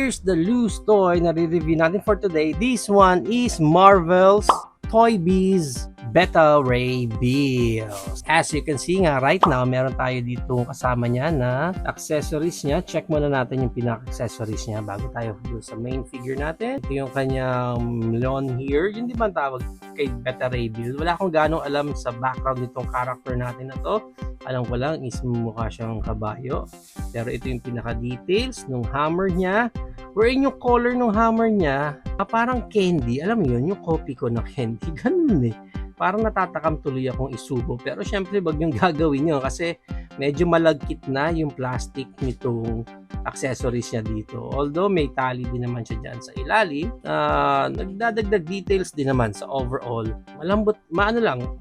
here's the loose toy na re-review natin for today. This one is Marvel's Toy Biz Beta Ray Bills. As you can see nga, right now, meron tayo dito kasama niya na accessories niya. Check muna natin yung pinaka-accessories niya bago tayo sa main figure natin. Ito yung kanyang lawn here. Yun di ba ang tawag kay Beta Ray Bill? Wala akong ganong alam sa background nitong character natin na to. Alam ko lang is mukha siyang kabayo. Pero ito yung pinaka-details ng hammer niya. Wherein yung color ng hammer niya, parang candy. Alam mo yun, yung copy ko na candy. Ganun eh. Parang natatakam tuloy akong isubo. Pero syempre, wag yung gagawin nyo kasi medyo malagkit na yung plastic nitong accessories niya dito. Although may tali din naman siya dyan sa ilalim. Nagdadagdag details din naman sa overall. Malambot,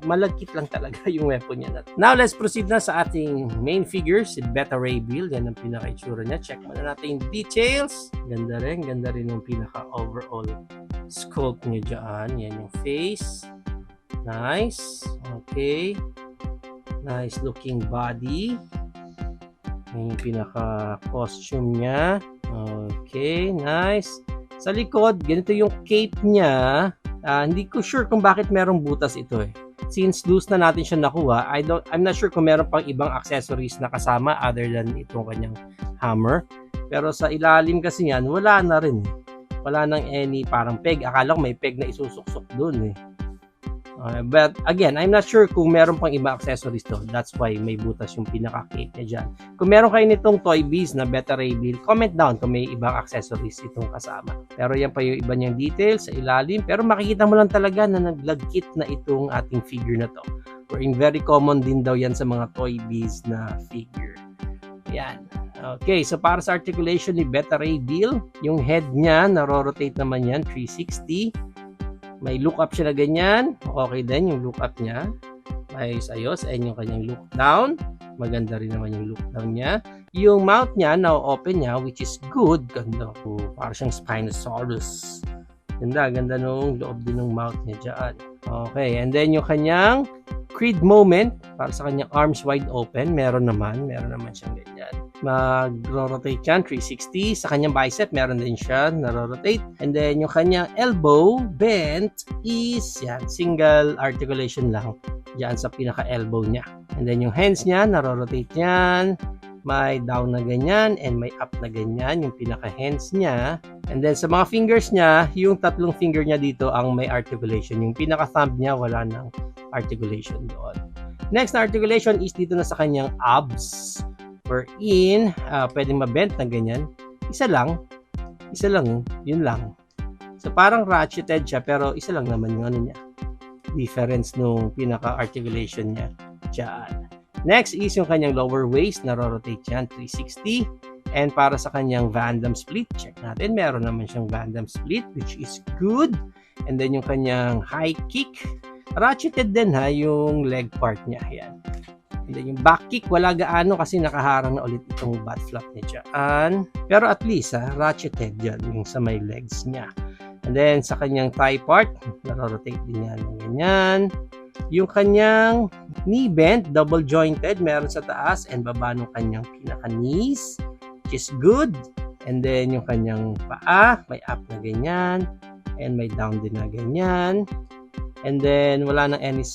malagkit lang talaga yung weapon niya. Now, let's proceed na sa ating main figure, si Beta Ray Bill. Yan ang pinaka-itsura niya. Check muna natin yung details. Ganda rin yung pinaka-overall sculpt niya dyan. Yan yung face. Nice. Okay. Nice looking body. Yan yung pinaka-costume niya. Okay. Nice. Sa likod, ganito yung cape niya. Hindi ko sure kung bakit merong butas ito eh. Since loose na natin siya nakuha, I'm not sure kung meron pang ibang accessories na kasama other than itong kanyang hammer. Pero sa ilalim kasi yan, wala na rin. Wala nang any parang peg. Akala ko may peg na isusuksok dun eh. But again, I'm not sure kung meron pang ibang accessories to. That's why may butas yung pinaka-cape niya dyan. Kung meron kayo nitong Toy Biz na Beta Ray Bill, comment down kung may ibang accessories itong kasama. Pero yan pa yung iba niyang details sa ilalim. Pero makikita mo lang talaga na naglagkit na itong ating figure na to. Wherein very common din daw yan sa mga Toy Biz na figure. Yan. Okay, so para sa articulation ni Beta Ray Bill, yung head niya, naro-rotate naman yan, 360. May look up siya na ganyan. Okay din yung look up niya. Ayos. And yung kanyang look down. Maganda rin naman yung look down niya. Yung mouth niya, now open niya, which is good. Ganda. Parang siyang Spinosaurus. Ganda nung loob din ng mouth niya dyan. Okay, and then yung kanyang Creed moment, para sa kanyang arms wide open, meron naman siyang ganyan. Mag-rotate yan, 360. Sa kanyang bicep, meron din siya, naro-rotate. And then, yung kanyang elbow bent is, yan, single articulation lang dyan sa pinaka-elbow niya. And then, yung hands niya, naro-rotate yan. May down na ganyan and may up na ganyan, yung pinaka-hands niya. And then, sa mga fingers niya, yung tatlong finger niya dito ang may articulation. Yung pinaka-thumb niya, wala nang articulation doon. Next na articulation is dito na sa kanyang abs. Wherein, pwedeng mabent na ganyan. Isa lang, yun lang. So, parang ratcheted siya, pero isa lang naman yung ano niya. Difference nung pinaka-articulation niya dyan. Next is yung kanyang lower waist, naro-rotate yan, 360. And para sa kanyang Van Damme split, check natin, meron naman siyang Van Damme split, which is good. And then yung kanyang high kick, ratcheted din ha, yung leg part niya, yan. And then yung back kick, wala gaano kasi nakaharang na ulit itong butt flap niya dyan. Pero at least, ratcheted yan yung sa may legs niya. And then sa kanyang thigh part, naro-rotate din yan, ganyan. Yung kanyang knee bend, double jointed, meron sa taas and baba ng kanyang pinaka-knees, which is good. And then yung kanyang paa, may up na ganyan, and may down din na ganyan. And then wala nang any,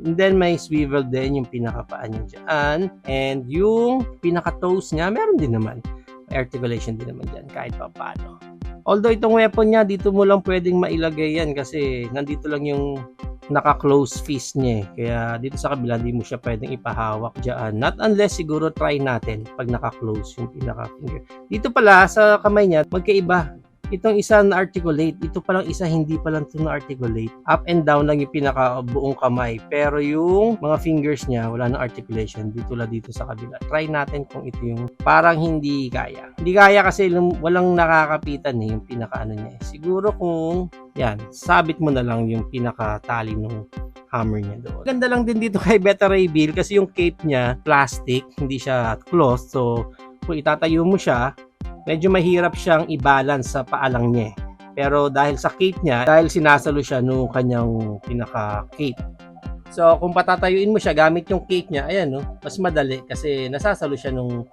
and then may swivel din yung pinaka-paa niya dyan. And yung pinaka-toes niya, meron din naman. May articulation din naman dyan, kahit pa paano. Although itong weapon niya, dito mo lang pwedeng mailagay yan kasi nandito lang yung naka-close fist niya eh. Kaya dito sa kabila, di mo siya pwedeng ipahawak dyan. Not unless siguro try natin pag naka-close yung pinaka-finger. Dito pala, sa kamay niya, magkaiba. Itong isa na-articulate, ito palang isa hindi palang ito na-articulate. Up and down lang yung pinaka-buong kamay. Pero yung mga fingers niya, wala na articulation. Dito lang dito sa kabila. Try natin kung ito yung parang hindi kaya. Hindi kaya kasi walang nakakapitan eh, yung pinaka-ano niya. Siguro kung, yan, sabit mo na lang yung pinaka-tali ng hammer niya doon. Ganda lang din dito kay Beta Ray Bill kasi yung cape niya, plastic, hindi siya cloth. So, kung itatayo mo siya, medyo mahirap siyang i-balance sa paalang niya. Pero dahil sa cape niya, dahil sinasalo siya nung kanyang pinaka-cape. So, kung patatayuin mo siya gamit yung cape niya, ayan no, mas madali kasi nasasalo siya nung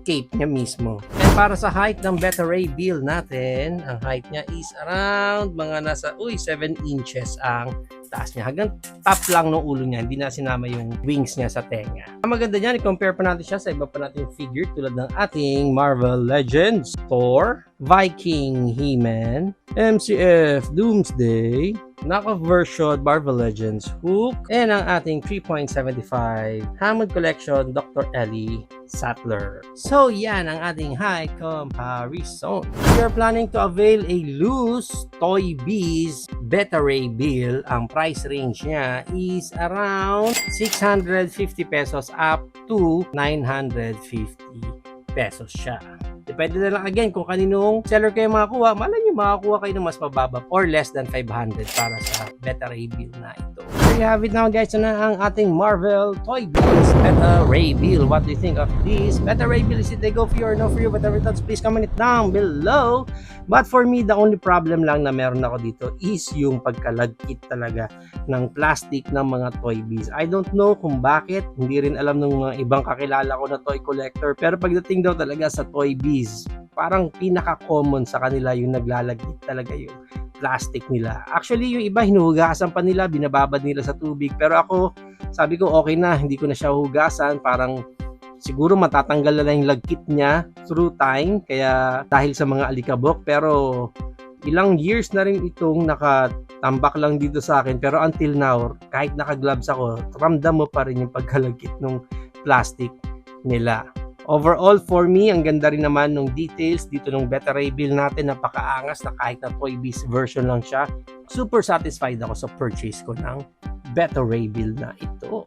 cape niya mismo. And para sa height ng Beta Ray Bill natin, ang height niya is around mga nasa 7 inches ang taas niya. Hanggang top lang ng ulo niya, hindi na sinama yung wings niya sa tenga. Ang maganda niyan, i-compare pa natin siya sa iba pa nating figure tulad ng ating Marvel Legends, Thor, Viking, He-Man, MCF, Doomsday, knockoff version Marvel Legends, Hulk, and ang ating 3.75 Hammond Collection Dr. Ellie Sattler. So yan ang ating high comparison. If you're planning to avail a loose Toy Biz Beta Ray Bill, ang price range niya is around 650 pesos up to 950 pesos siya. Depende na lang again kung kaninong seller kayo makakuha. Malay nyo makakuha kayo ng mas mababa or less than 500 para sa Beta Ray Bill na ito. There you have it now guys. So na ang ating Marvel Toy Biz Beta Ray Bill. What do you think of this Beta Ray Bill? Is it a go for you or no for you? Whatever thoughts, please comment it down below. But for me, the only problem lang na meron ako dito is yung pagkalagkit talaga ng plastic ng mga Toy Biz. I don't know kung bakit. Hindi rin alam ng mga ibang kakilala ko na toy collector. Pero pagdating daw talaga sa Toy Biz, parang pinaka-common sa kanila yung naglalagkit talaga yung plastic nila. Actually, yung iba hinuhugasan pa nila, binababad nila sa tubig. Pero ako, sabi ko okay na, hindi ko na siya hugasan. Parang siguro matatanggal na yung lagkit niya through time, kaya dahil sa mga alikabok. Pero ilang years na rin itong nakatambak lang dito sa akin. Pero until now, kahit naka-gloves ako, ramdam mo pa rin yung pagkalagkit ng plastic nila. Overall, for me, ang ganda rin naman ng details dito ng Beta Ray Bill natin. Napakaangas na kahit na Toy Biz version lang siya. Super satisfied ako sa purchase ko ng Beta Ray Bill na ito.